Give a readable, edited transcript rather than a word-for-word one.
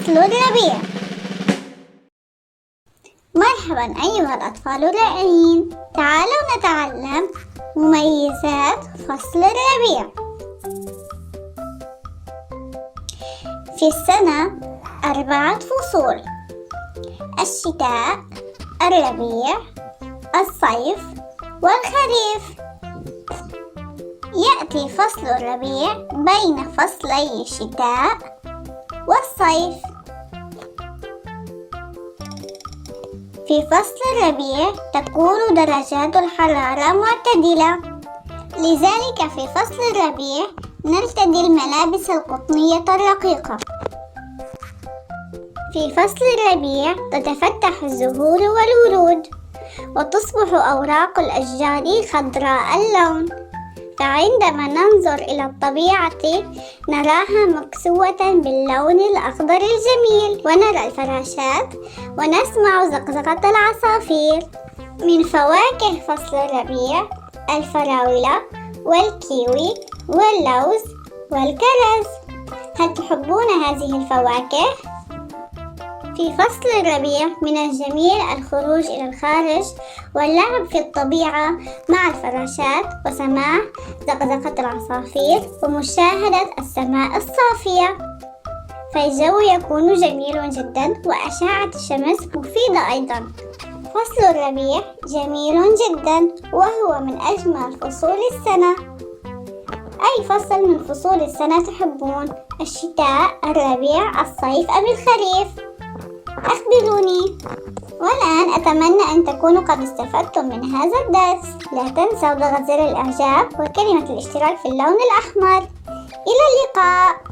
فصل الربيع. مرحبا أيها الأطفال الرائعين، تعالوا نتعلم مميزات فصل الربيع. في السنة 4 فصول: الشتاء، الربيع، الصيف، والخريف. يأتي فصل الربيع بين فصلي الشتاء والصيف. في فصل الربيع تكون درجات الحرارة معتدلة، لذلك في فصل الربيع نرتدي الملابس القطنية الرقيقة. في فصل الربيع تتفتح الزهور والورود، وتصبح أوراق الأشجار خضراء اللون، فعندما ننظر إلى الطبيعة نراها مكسوة باللون الأخضر الجميل، ونرى الفراشات ونسمع زقزقة العصافير. من فواكه فصل الربيع الفراولة والكيوي واللوز والكرز. هل تحبون هذه الفواكه؟ في فصل الربيع من الجميل الخروج إلى الخارج واللعب في الطبيعة مع الفراشات وسماع زقزقة العصافير ومشاهدة السماء الصافية، فالجو يكون جميل جدا وأشعة الشمس مفيدة أيضا. فصل الربيع جميل جدا وهو من أجمل فصول السنة. أي فصل من فصول السنة تحبون؟ الشتاء، الربيع، الصيف أم الخريف؟ أخبروني. والآن أتمنى أن تكونوا قد استفدتم من هذا الدرس. لا تنسوا ضغط زر الإعجاب وكلمة الاشتراك في اللون الأحمر. إلى اللقاء.